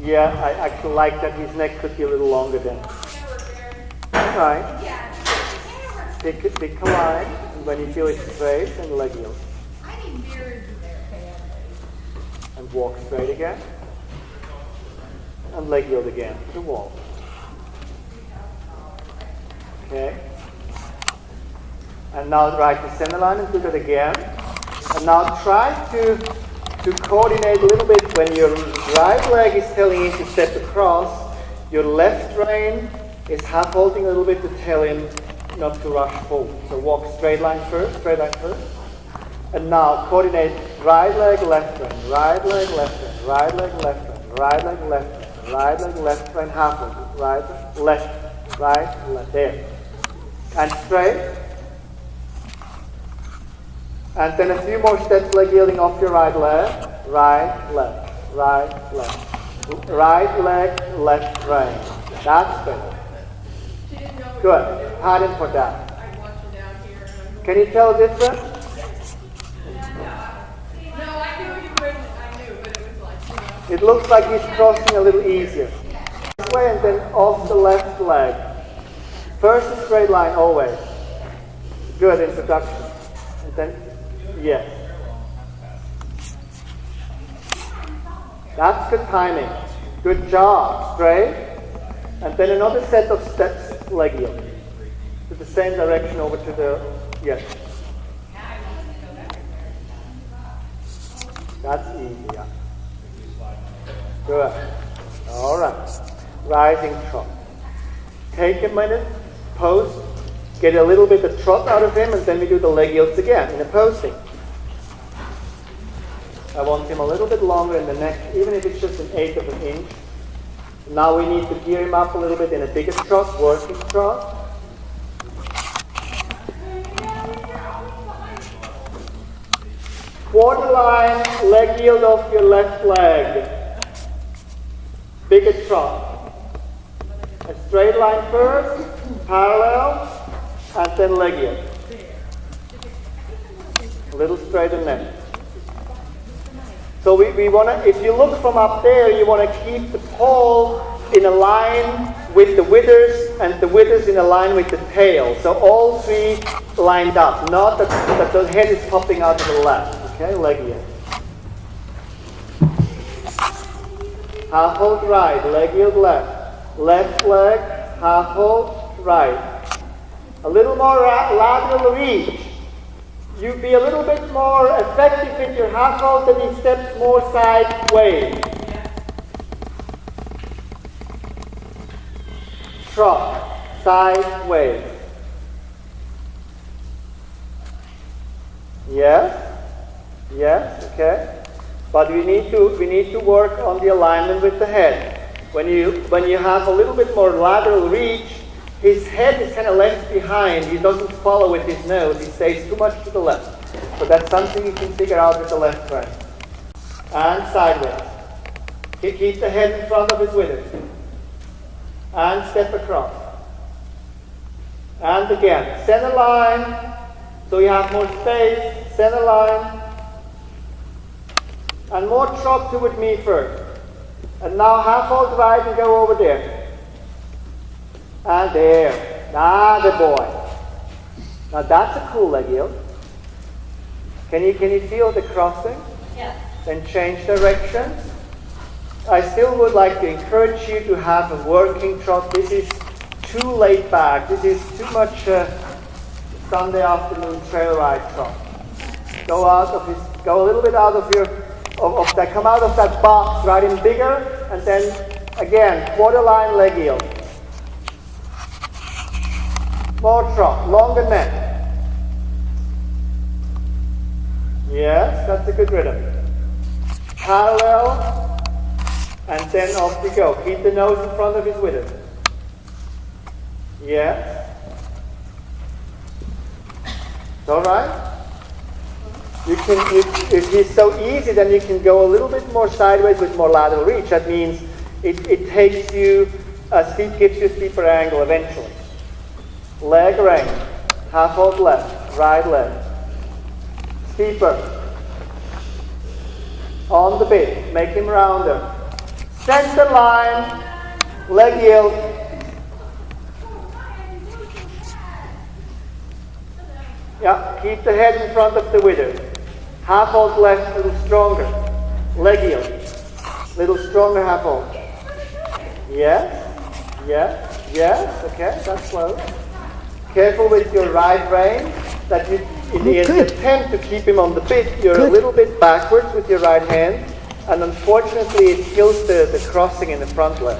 Yeah, I actually like that his neck could be a little longer then. Alright. Pick a line, and when you feel it straight, and leg yield. And walk straight again. And leg yield again to the wall. Okay. And now right the center line and do that again. And now try to coordinate a little bit when your right leg is telling you to step across, your left rein is half holding a little bit to tell him not to rush forward. So walk straight line first. And now coordinate right leg, left rein, right leg, left rein, right leg, left rein, right leg, left rein, right leg, left rein, half hold, right, left, there. And straight. And then a few more steps, leg yielding off your right leg. Right, left, right, left. Right leg, left rein. That's better. Good. Pardon for that. Can you tell the difference? No, I knew you wouldn't. I knew, but it was like, It looks like he's crossing a little easier. This way and then off the left leg. First a straight line always. Good introduction. And then, yes. That's good timing. Good job. Straight. And then another set of steps, leg yield. To the same direction over to the, yes. That's easy, yeah. Good. All right. Rising trot. Take a minute, post, get a little bit of trot out of him, and then we do the leg yields again in a posting. I want him a little bit longer in the neck, even if it's just an eighth of an inch. Now we need to gear him up a little bit in a bigger trot, working trot. Quarter line, leg yield off your left leg. Bigger trot. A straight line first, parallel, and then leg yield. A little straighter neck. So we want to, if you look from up there, you want to keep the pole in a line with the withers, and the withers in a line with the tail. So all three lined up, not that the head is popping out to the left. Okay, leg yield. Half hold right, leg yield left. Left leg, half hold right. A little more lateral reach. You be a little bit more effective with your half hold, then he steps more sideways. Trot, sideways. Yes, yes, okay. But we need to work on the alignment with the head. When you have a little bit more lateral reach, his head is kind of left behind. He doesn't follow with his nose. He stays too much to the left. So that's something you can figure out with the left rein. And sideways. Keep the head in front of his withers. And step across. And again, center line. So you have more space. Center line. And more trot toward me first. And now half hold right and go over there. And there. Ah, the boy. Now that's a cool leg yield. Can you feel the crossing? yes. Then change directions. I still would like to encourage you to have a working trot. This is too laid back. This is too much Sunday afternoon trail ride trot. Go a little bit out of that. Come out of that box, right in bigger, and then again quarter line leg yield. More trot, longer neck. Yes, that's a good rhythm. Parallel, and then off we go. Keep the nose in front of his withers. Yes. It's all right. If he's so easy, then you can go a little bit more sideways with more lateral reach. That means it takes you gives you a steeper angle eventually. Leg rein, half hold left, right leg. Steeper. On the bit, make him rounder. Center line, leg yield. Yeah, keep the head in front of the withers. Half hold left, a little stronger. Leg yield. Little stronger half hold. Yes, yes, yes. Okay, that's close. Careful with your right rein, that you, in the attempt to keep him on the bit, you're a little bit backwards with your right hand, and unfortunately it kills the crossing in the front leg.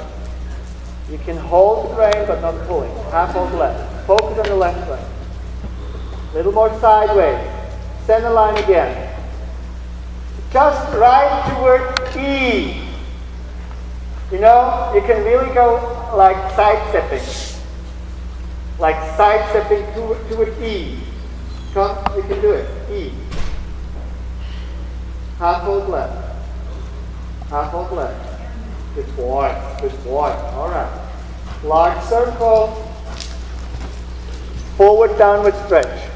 You can hold the rein but not pulling. Half hold left. Focus on the left rein. Little more sideways. Center line again. Just right toward E. You know, you can really go like sidestepping. Like sidestepping toward E. Come, you can do it. E. Half hold left. Half hold left. Good boy. Good boy. All right. Large circle. Forward downward stretch.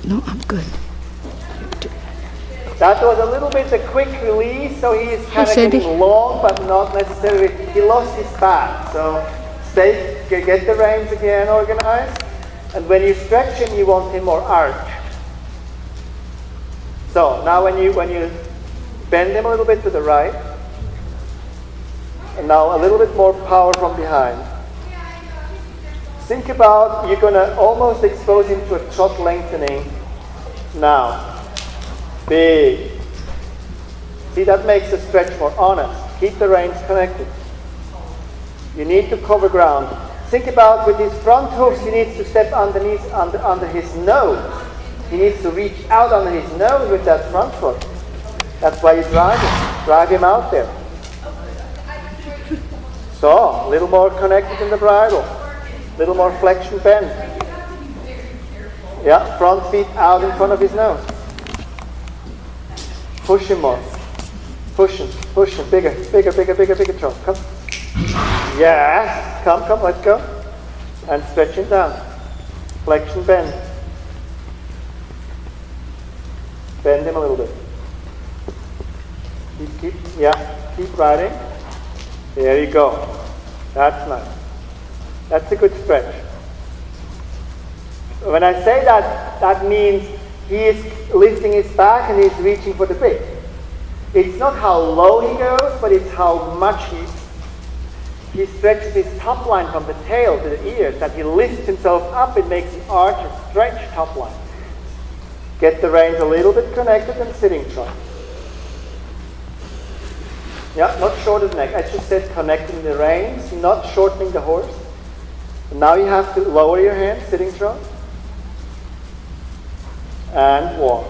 No, I'm good. That was a little bit a quick release, so he's kind of getting long, but not necessarily. He lost his back, so get the reins again organized. And when you stretch him, you want him more arch. So now when you bend him a little bit to the right, and now a little bit more power from behind. Think about, you're going to almost expose him to a trot lengthening now. Big. See, that makes the stretch more honest. Keep the reins connected. You need to cover ground. Think about, with his front hoofs, he needs to step underneath, under his nose. He needs to reach out under his nose with that front foot. That's why you drive him. Drive him out there. So, a little more connected in the bridle. Little more flexion bend. Yeah, front feet out in front of his nose. Push him more. Push him. Bigger trot. Come. Yes. Come, let's go. And stretch him down. Flexion bend. Bend him a little bit. Keep riding. There you go. That's nice. That's a good stretch. When I say that, that means he is lifting his back and he's reaching for the bit. It's not how low he goes, but it's how much he stretches his top line from the tail to the ears, that he lifts himself up. It makes an arch and stretch top line. Get the reins a little bit connected and sitting trot. Yeah, not shorter the neck. I just said connecting the reins, not shortening the horse. And now you have to lower your hand, sitting trot. And walk.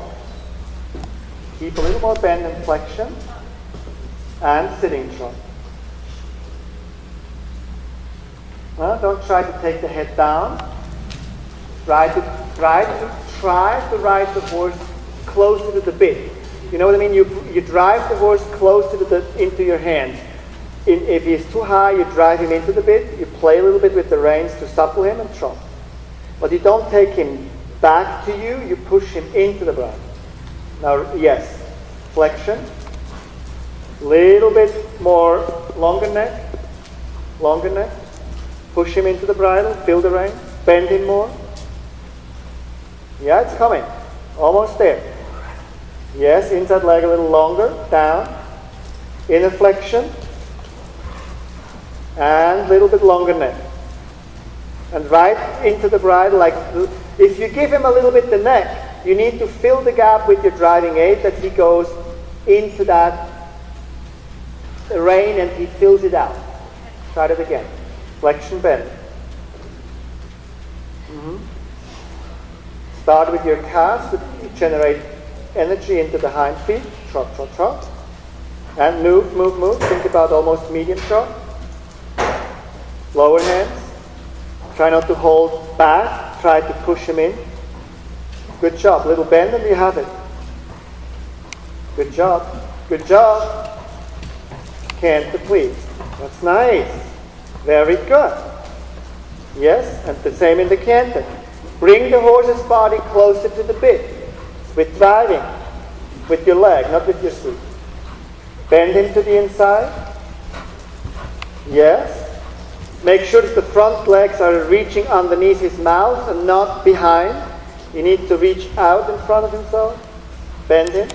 Keep a little more bend and flexion. And sitting trot. Don't try to take the head down. Try to ride the horse closer to the bit. You know what I mean? You drive the horse closer into your hand. If he's too high, you drive him into the bit. You play a little bit with the reins to supple him and trot. But you don't take him back to you. You push him into the bridle. Now, yes, flexion. Little bit more longer neck. Push him into the bridle. Feel the reins. Bend him more. Yeah, it's coming. Almost there. Yes, inside leg a little longer, down, inner flexion, and a little bit longer neck. And right into the bridle, like, if you give him a little bit the neck, you need to fill the gap with your driving aid, that he goes into that rein and he fills it out. Try that again. Flexion bend. Start with your calves to generate energy into the hind feet. Trot. And move. Think about almost medium trot. Lower hands. Try not to hold back. Try to push him in. Good job. Little bend and you have it. Good job. Canter, please. That's nice. Very good. Yes, and the same in the canter. Bring the horse's body closer to the bit. With driving. With your leg, not with your feet. Bend him to the inside. Yes. Make sure that the front legs are reaching underneath his mouth and not behind. He needs to reach out in front of himself. Bend him.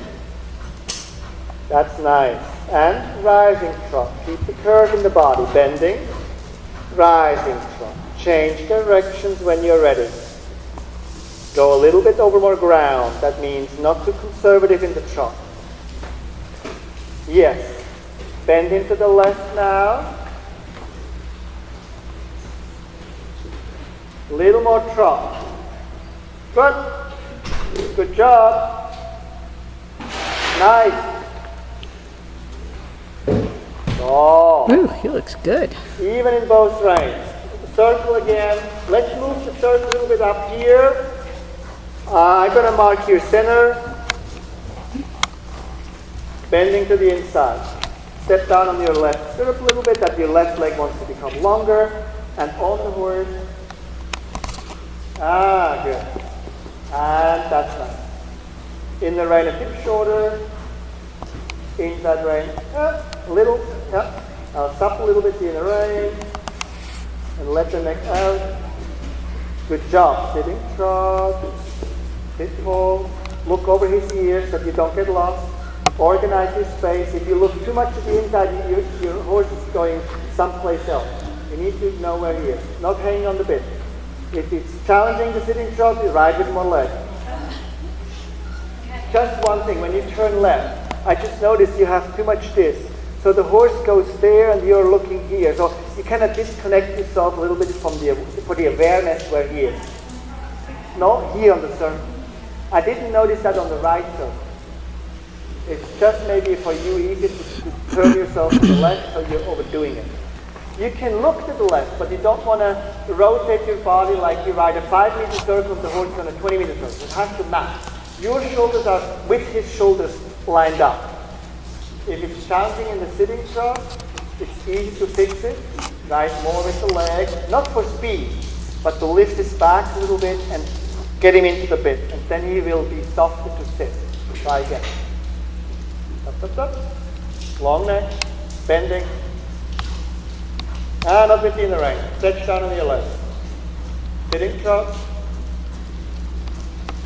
That's nice. And rising trot. Keep the curve in the body. Bending. Rising trot. Change directions when you're ready. Go a little bit over more ground. That means not too conservative in the trot. Yes. Bend him to the left now. Little more trot. Good. Good job. Nice. Oh. Ooh, he looks good. Even in both reins. Circle again. Let's move the circle a little bit up here. I'm going to mark your center. Bending to the inside. Step down on your left stirrup a little bit, that your left leg wants to become longer. And on the horse. Ah, good. And that's nice. In the rein, a bit shorter. Inside rein. A little. Yeah. Now stop a little bit in the rein. And let the neck out. Good job. Sitting trot. Sit tall. Look over his ears so that you don't get lost. Organize your space. If you look too much to the inside, your horse is going someplace else. You need to know where he is. Not hanging on the bit. If it's challenging the sitting trot, you ride with more leg. Just one thing, when you turn left, I just noticed you have too much this. So the horse goes there and you're looking here. So you kind of disconnect yourself a little bit from for the awareness where he is. No, here on the circle. I didn't notice that on the right circle. It's just maybe for you easy to turn yourself to the left, so you're overdoing it. You can look to the left, but you don't want to rotate your body like you ride a 5-meter circle and the horse on a 20-meter circle. It has to match. Your shoulders are with his shoulders lined up. If it's challenging in the sitting trot, it's easy to fix it. Ride more with the leg, not for speed, but to lift his back a little bit and get him into the bit. And then he will be softer to sit. Try again. Up, up, up. Long neck, bending. And up within the rein. Stretch down on your left. Sitting trot.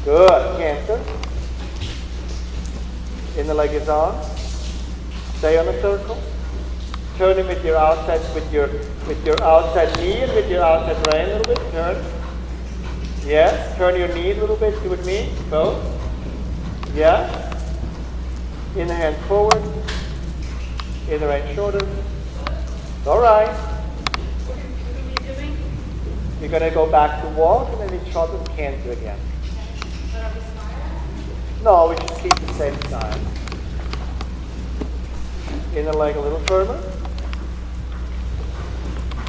Good. Canter. In the leg is on. Stay on the circle. Turn him with your outside outside knee and with your outside rein a little bit. Turn. Yes. Turn your knee a little bit. Do it me. Both. Yes. In the hand forward. In the rein shorter. All right. You're going to go back to walk and then we trot and canter again. No, we just keep the same side. Inner leg a little further.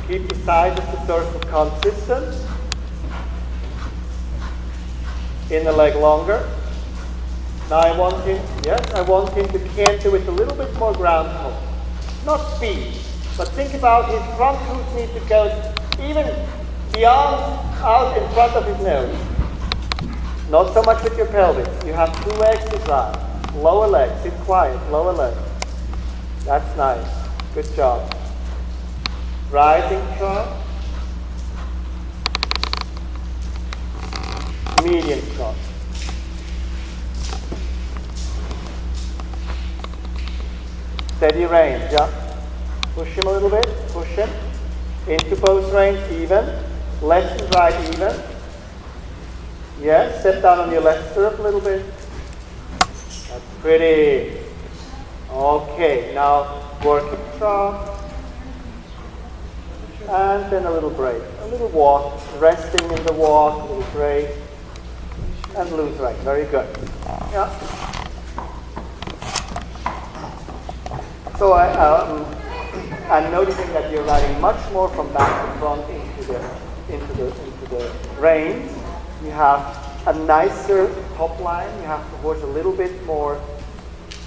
Keep the size of the circle consistent. Inner leg longer. Now I want him to canter with a little bit more ground hold. Not speed, but think about his front hooves need to go even beyond, out in front of his nose. Not so much with your pelvis. You have 2 legs to drive. Lower leg, sit quiet, lower leg. That's nice. Good job. Rising trot. Medium trot. Steady reins, yeah. Push him a little bit, push him. Into both reins, even. Left and right, even. Yes, step down on your left stirrup a little bit. That's pretty. Okay, now working trot. And then a little break. A little walk, resting in the walk, a little break. And loose rein, very good. Yeah. So I'm noticing that you're riding much more from back to front into the reins. You have a nicer top line. You have the horse a little bit more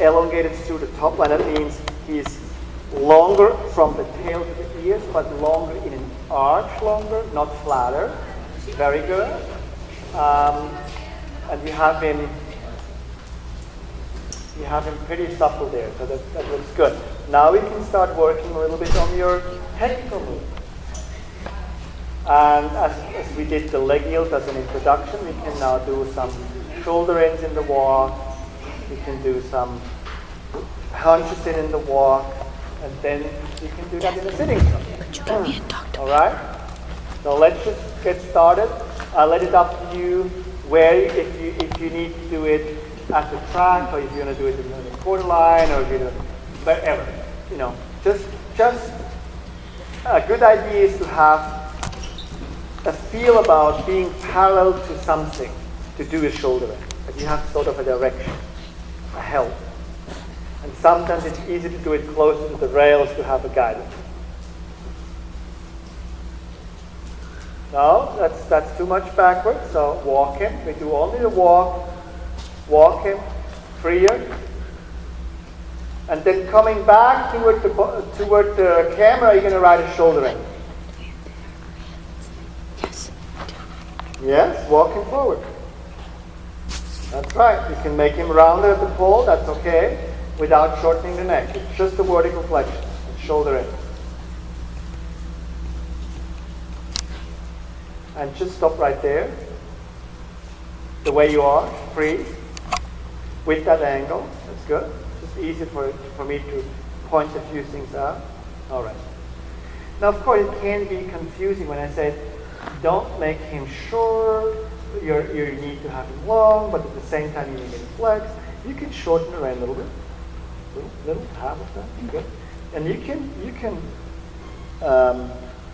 elongated through the top line. That means he's longer from the tail to the ears, but longer in an arch, not flatter. Very good. And you have him You have him pretty supple there, so that looks good. Now we can start working a little bit on your technical movement. And as we did the leg yield as an introduction, we can now do some shoulder ins in the walk. We can do some hunches in the walk, and then we can do that in the sitting shot. All right? So let's just get started. I'll let it up to you where, if you need to do it at the track, or if you want to do it in the quarter line, or if you do it wherever. You know, just a good idea is to have a feel about being parallel to something to do a shoulder in. That you have sort of a direction, a help. And sometimes it's easy to do it closer to the rails to have a guidance. No, that's too much backwards. So walk him. We do only the walk. Walk him, freer. And then coming back toward the camera, you're going to ride a shoulder in. Yes, walking forward. That's right. You can make him rounder at the pole, that's okay, without shortening the neck. It's just a vertical flexion, and shoulder in. And just stop right there. The way you are, free, with that angle. That's good. It's just easy for me to point a few things out. All right. Now, of course, it can be confusing when I say, don't make him short. You need to have him long, but at the same time you need him flex. You can shorten the rein a little bit, little half of that, good. And you can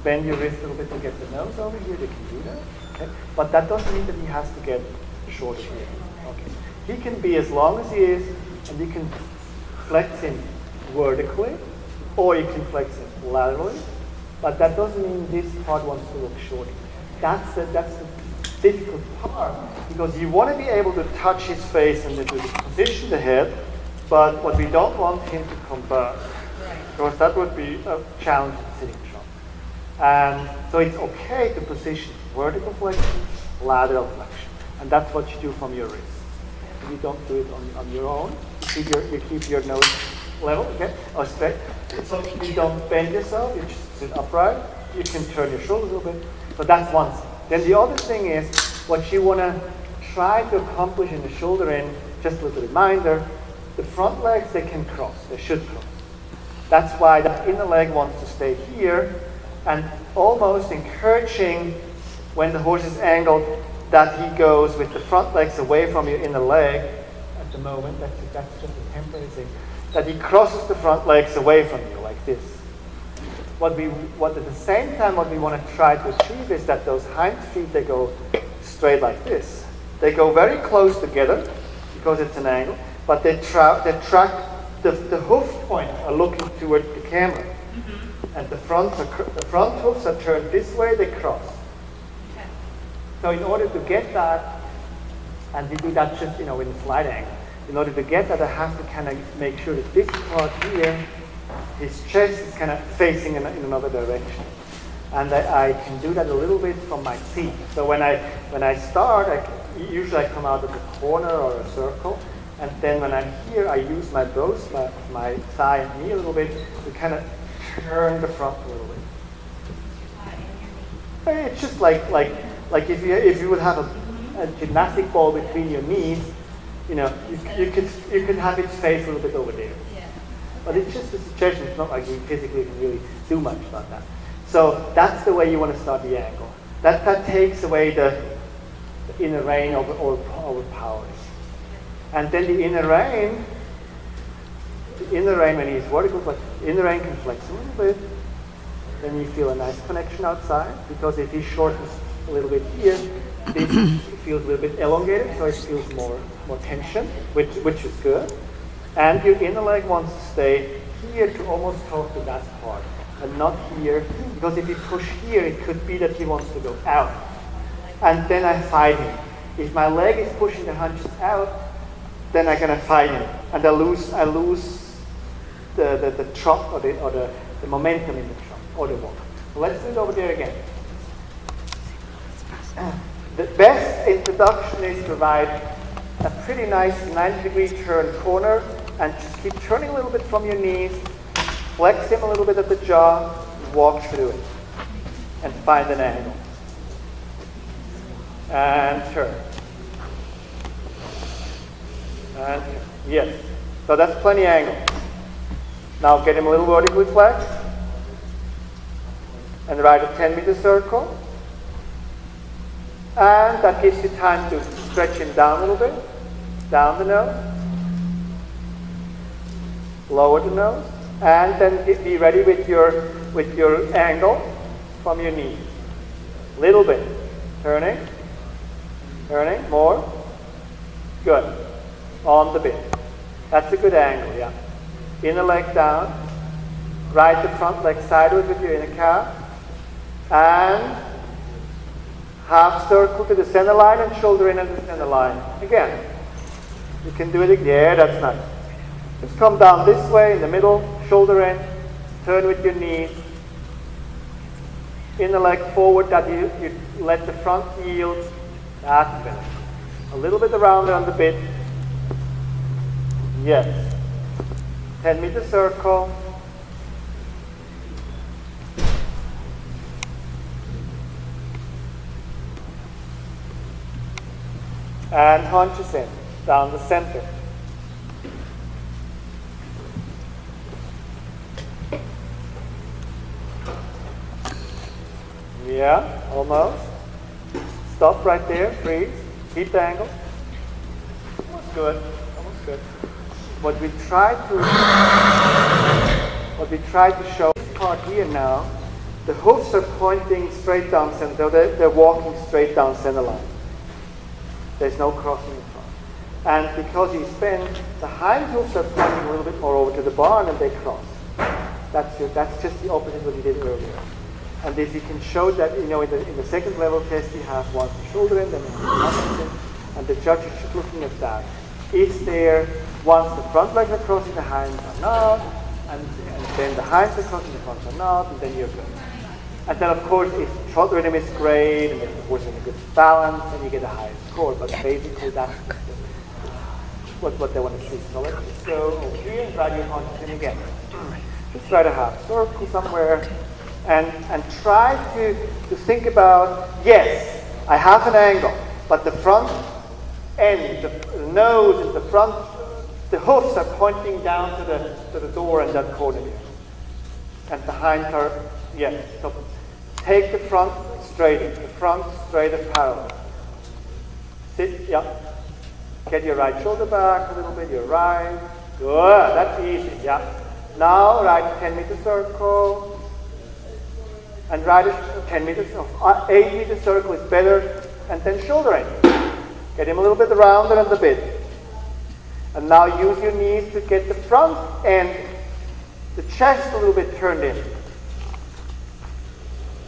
bend your wrist a little bit to get the nose over here. They can do that, okay. But that doesn't mean that he has to get shorter here. Okay. He can be as long as he is, and you can flex him vertically, or you can flex him laterally. But that doesn't mean this part wants to look shorter. That's the difficult part, because you want to be able to touch his face and then to position the head, but what we don't want him to convert, because that would be a challenge in sitting shot. And so it's okay to position vertical flexion, lateral flexion, and that's what you do from your wrist. You don't do it on your own. You keep your nose level, okay, or straight. So you don't bend yourself, you just sit upright. You can turn your shoulders a little bit. So that's one thing. Then the other thing is, what you want to try to accomplish in the shoulder in, just a little reminder, the front legs, they can cross, they should cross. That's why that inner leg wants to stay here, and almost encouraging when the horse is angled that he goes with the front legs away from your inner leg at the moment. That's just a temporary thing. That he crosses the front legs away from you like this. What at the same time what we want to try to achieve is that those hind feet, they go straight like this. They go very close together because it's an angle, but they track the hoof points are looking toward the camera, and the front hoofs are turned this way. They cross. Okay. So in order to get that, and we do that just in a slide angle. In order to get that, I have to kind of make sure that this part here, his chest is kind of facing in another direction. And I can do that a little bit from my seat. So when I start, usually I come out of a corner or a circle, and then when I'm here, I use my thigh and knee a little bit to kind of turn the front a little bit. It's just like if you would have a gymnastic ball between your knees, you could have it face a little bit over there. Yeah. But it's just a suggestion. It's not like you physically can really do much about that. So that's the way you want to start the angle. That takes away the inner rein overpowering. And then the inner rein when he's vertical, the inner rein can flex a little bit. Then you feel a nice connection outside, because if he shortens a little bit here, this feels a little bit elongated, so it feels more tension, which is good. And your inner leg wants to stay here to almost talk to that part, and not here, because if you push here, it could be that he wants to go out. And then I fight him. If my leg is pushing the hunches out, then I'm gonna fight him, and I lose the trot or the momentum in the trot or the walk. So let's do it over there again. The best introduction is to ride a pretty nice 90-degree turn corner, and just keep turning a little bit from your knees, flex him a little bit at the jaw, walk through it, and find an angle. And turn. And turn. Yes. So that's plenty angle. Now get him a little vertically flex, and ride a 10-meter circle. And that gives you time to stretch him down a little bit, down the nose, lower the nose, and then be ready with your angle from your knee. Little bit, turning, more, good, on the bit. That's a good angle, yeah. Inner leg down, ride the front leg sideways with your inner calf, and half circle to the center line and shoulder in at the center line. Again, you can do it again. Yeah, that's nice. Just come down this way in the middle, shoulder in, turn with your knees. Inner leg forward, that you let the front yield. That's better. A little bit around it on the bit. Yes. 10-meter circle. And hunches in, down the center. Yeah, almost. Stop right there, freeze, keep the angle. Almost good, almost good. What we try to show this part here now, the hoofs are pointing straight down center, they're walking straight down center line. There's no crossing in front. And because you spin, the hind hoofs are pointing a little bit more over to the barn and they cross. That's just the opposite of what you did earlier. And if you can show that, in the second level test, you have once the shoulder in, then the arms in, and the judge is just looking at that. Is there, once the front legs are crossing, the hinds are not, and then the hinds are crossing, the fronts are not, and then you're good. And then, of course, if trot rhythm is great, and of course, in a good balance, then you get a higher score. But basically, that's what they want to see. So let's just go over here and try your hunches in again. Just try to have circle somewhere, and try to think about, yes, I have an angle, but the front end, the nose and the front, the hoofs are pointing down to the door and that corner here. And the hinds are, yes. So take the front straight and parallel. Sit, yeah. Get your right shoulder back a little bit, your right. Good, that's easy, yeah. Now ride a 10-meter circle. And ride a 10-meter, 8-meter circle is better. And then shoulder in. Get him a little bit rounded on the bit. And now use your knees to get the front end, the chest a little bit turned in.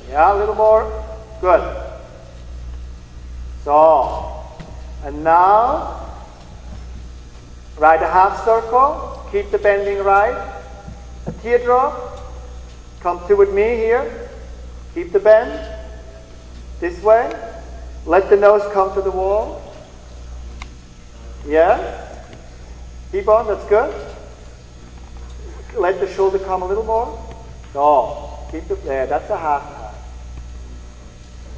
Yeah, a little more. Good. So, and now, ride a half circle. Keep the bending right. A teardrop. Come toward me here. Keep the bend. This way. Let the nose come to the wall. Yeah. Keep on, that's good. Let the shoulder come a little more. So, keep it there, that's a half.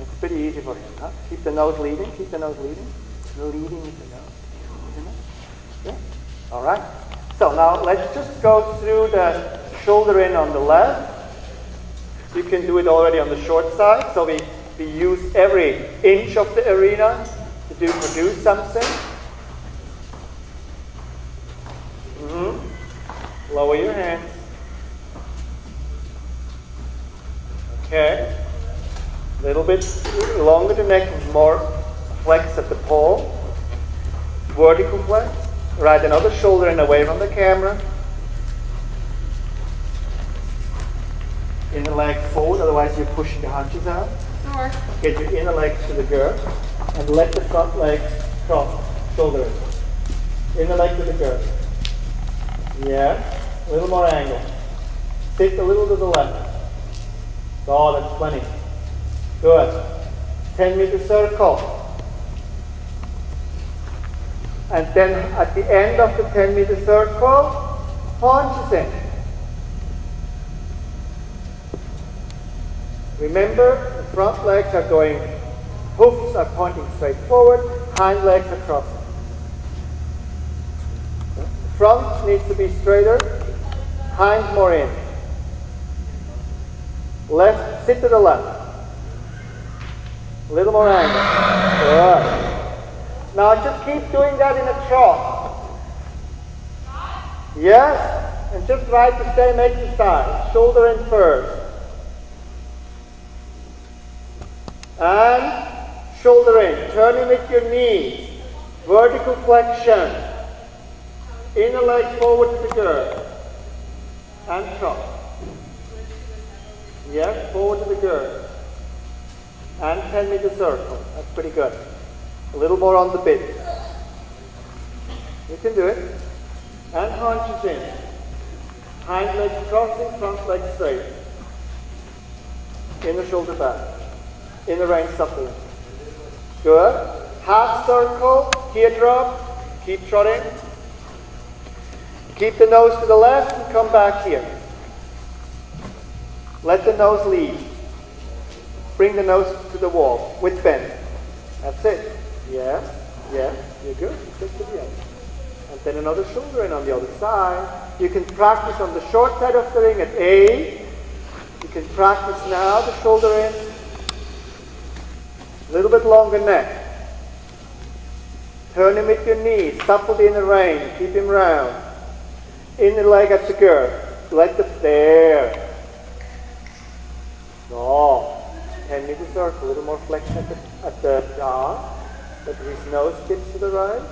It's pretty easy for him, huh? Keep the nose leading, keep the nose leading. Leading with the nose. Yeah. Alright. So now let's just go through the shoulder in on the left. You can do it already on the short side. So we use every inch of the arena to produce something. Lower your hands. Okay. A little bit longer the neck, more flex at the pole. Vertical flex. Right another shoulder in away from the camera. Inner leg forward, otherwise you're pushing the hunches out. Sure. Get your inner legs to the girth and let the front legs cross, shoulder in. Inner leg to the girth. Yeah. A little more angle. Sit a little to the left. Oh, that's plenty. Good. 10-meter circle. And then at the end of the 10-meter circle, haunches in. Remember, the front legs are going, hoofs are pointing straight forward, hind legs are crossing. The front needs to be straighter, hind more in. Left, sit to the left. A little more angle. Good. Now just keep doing that in a trot. Yes? And just write the same exercise. Shoulder in first. And shoulder in. Turning with your knees. Vertical flexion. Inner leg forward to the girth. And trot. Yes, forward to the girth. And 10-meter circle. That's pretty good. A little more on the bit. You can do it. And haunches in. Hind legs crossing, front leg straight. Inner shoulder back. Inner range supple. Good. Half circle, teardrop. Keep trotting. Keep the nose to the left and come back here. Let the nose lead. Bring the nose to the wall with bend. That's it. Yeah, you're good. Stick to the end. And then another shoulder in on the other side. You can practice on the short side of the ring at A. You can practice now the shoulder in. A little bit longer neck. Turn him with your knees. Supple the inner rein. Keep him round. Inner leg at the girth. Let the there. No. 10-meter circle. A little more flexion at the jaw. Let his nose tips to the right.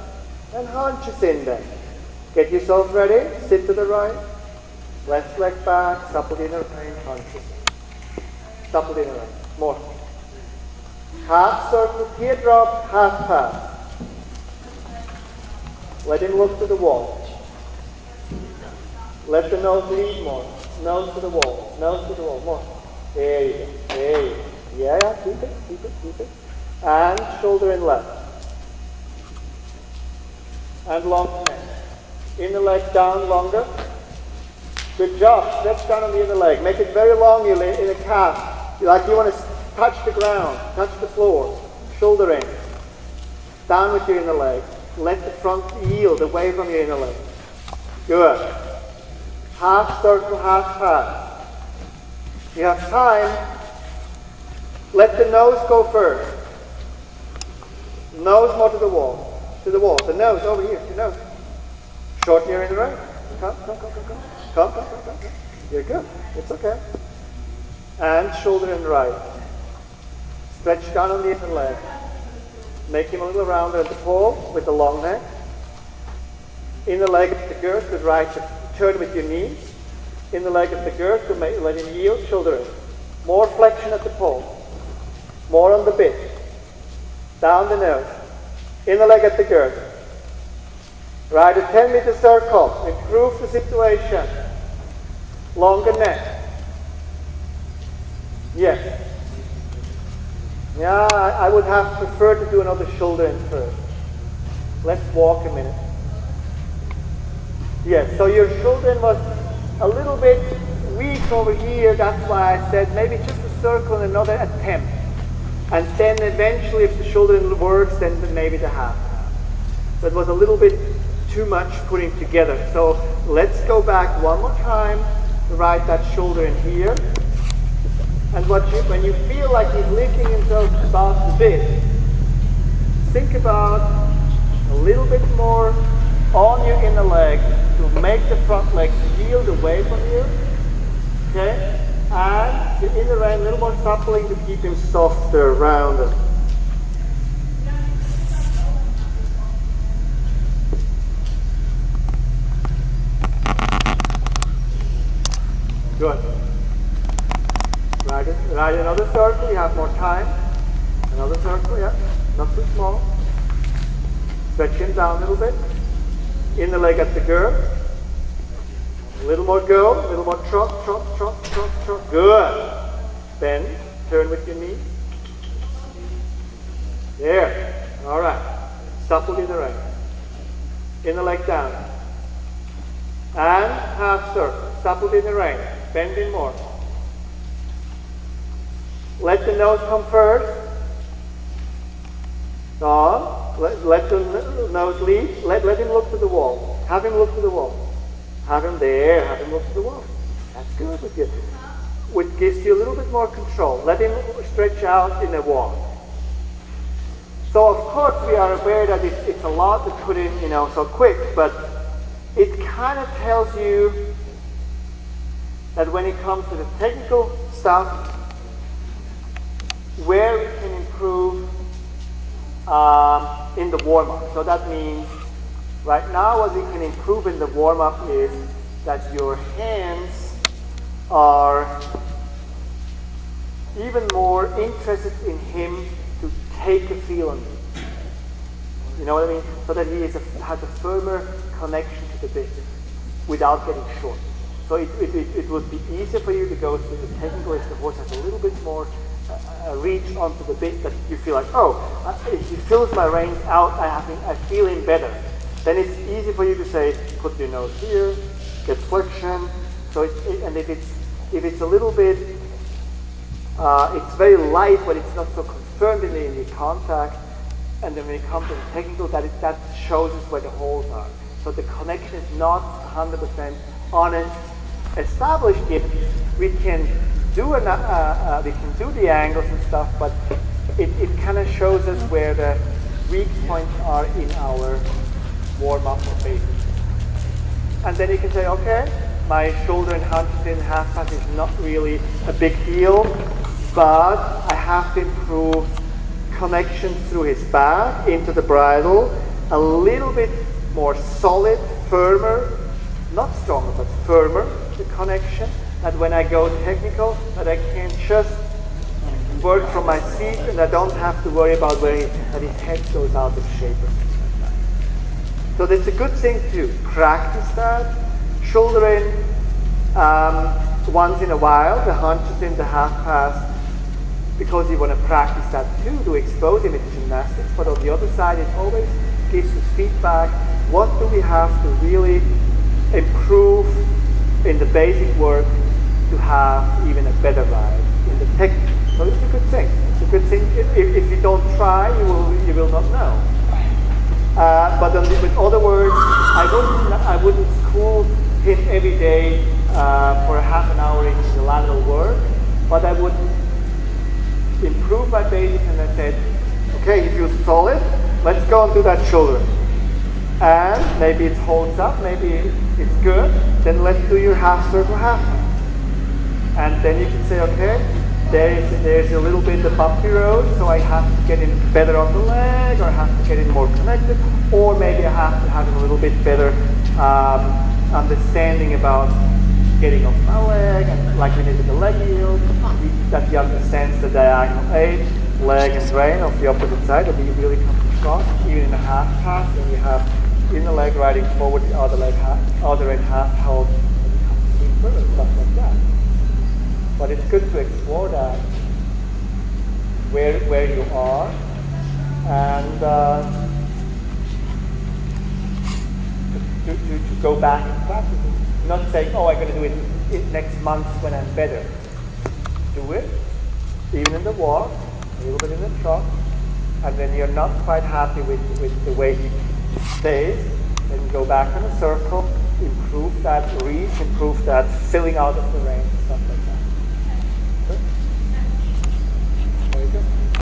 And haunches in then. Get yourself ready. Sit to the right. Left leg back. Supple the inner rein. Haunches. Supple the inner rein. More. Half circle, teardrop, half pass. Let him look to the wall. Let the nose lead more. Nose to the wall. Nose to the wall. More. There you go. There you go. Yeah. Keep it. And shoulder in left. And long neck. Inner leg down longer. Good job. Stretch down on the inner leg. Make it very long in a calf. Like you want to touch the ground. Touch the floor. Shoulder in. Down with your inner leg. Let the front yield away from your inner leg. Good. Half circle, half pass. You have time. Let the nose go first. Nose more to the wall. To the wall. The nose over here. The nose. Shorten your inner right. Come. You're good. It's okay. And shoulder in right. Stretch down on the inner leg. Make him a little rounder at the pole with the long neck. Inner leg at the girth with right. Turn with your knees. Inner leg at the girth to let him yield. Shoulder in. More flexion at the pole. More on the bit. Down the nose. Inner leg at the girth. Ride a 10-meter circle. Improve the situation. Longer neck. Yes. Yeah, I would have preferred to do another shoulder in first. Let's walk a minute. Yes, so your shoulder in was a little bit weak over here. That's why I said maybe just a circle and another attempt. And then eventually if the shoulder in works, then maybe the half. So it was a little bit too much putting together. So let's go back one more time to ride that shoulder in here. And when you feel like he's lifting himself above the bit, think about a little bit more on your inner leg to make the front legs yield away from you. Okay? And the inner end a little more suppling to keep him softer, rounder. Good. Ride another circle, you have more time. Another circle, yeah. Not too small. Stretch him down a little bit. Inner leg at the girth. A little more go, a little more trot. Good. Bend, turn with your knee. There. All right. Supple in the right. Inner leg down. And half circle. Stop within the rein. Bend in more. Let the nose come first. On. Let the nose lead. Let him look to the wall. Have him look to the wall. Have him there. Have him look to the wall. That's good with you. Which gives you a little bit more control. Let him stretch out in a walk. So of course we are aware that it's a lot to put in, so quick, but it kind of tells you that when it comes to the technical stuff, where we can improve in the warm-up. So that means right now what we can improve in the warm-up is that your hands are even more interested in him to take a feel on it. You know what I mean? So that he has a firmer connection to the bit without getting short. So it would be easier for you to go through the technical if the horse has a little bit more reach onto the bit that you feel like, if he fills my reins out, I feel him better. Then it's easy for you to say, put your nose here, get flexion. So and if it's a little bit, it's very light, but it's not so confirmed in the contact. And then when it comes to the technical, that shows us where the holes are. So the connection is not 100% honest, established yet. We can do the angles and stuff, but it kind of shows us where the weak points are in our warm-up or basic. And then you can say, okay, my shoulder and hunches in half pass is not really a big deal, but I have to improve connection through his back into the bridle, a little bit more solid, firmer, not stronger, but firmer, the connection, that when I go technical, that I can just work from my seat and I don't have to worry about that his head goes out of shape or something like that. So that's a good thing to practice that. Shoulder in once in a while, the hunches in the half pass, because you want to practice that too, to expose him in gymnastics. But on the other side, it always gives us feedback. What do we have to really improve in the basic work to have even a better ride in the technique? So it's a good thing. It's a good thing. If you don't try, you will not know. But with other words, I wouldn't school him every day for a half an hour in the lateral work, but I would improve my basics, and I said, okay, you feel solid, let's go and do that shoulder. And maybe it holds up, maybe it's good, then let's do your half circle, half pass. And then you can say, okay, there's a little bit of bumpy road, so I have to get in better on the leg, or I have to get in more connected, or maybe I have to have a little bit better understanding about getting off my leg, and like we did with the leg yield, that he understands the diagonal edge, leg and rein of the opposite side, that he really comes across, even in a half pass, when you have in the leg riding forward, the other leg other end half held, and he comes deeper and stuff like that. But it's good to explore that, where you are, and to go back and practice it. Not saying, I'm going to do it next month when I'm better. Do it, even in the walk, a little bit in the trot, and when you're not quite happy with the way he stays, then go back in a circle, improve that reach, improve that filling out of the rein, stuff like that.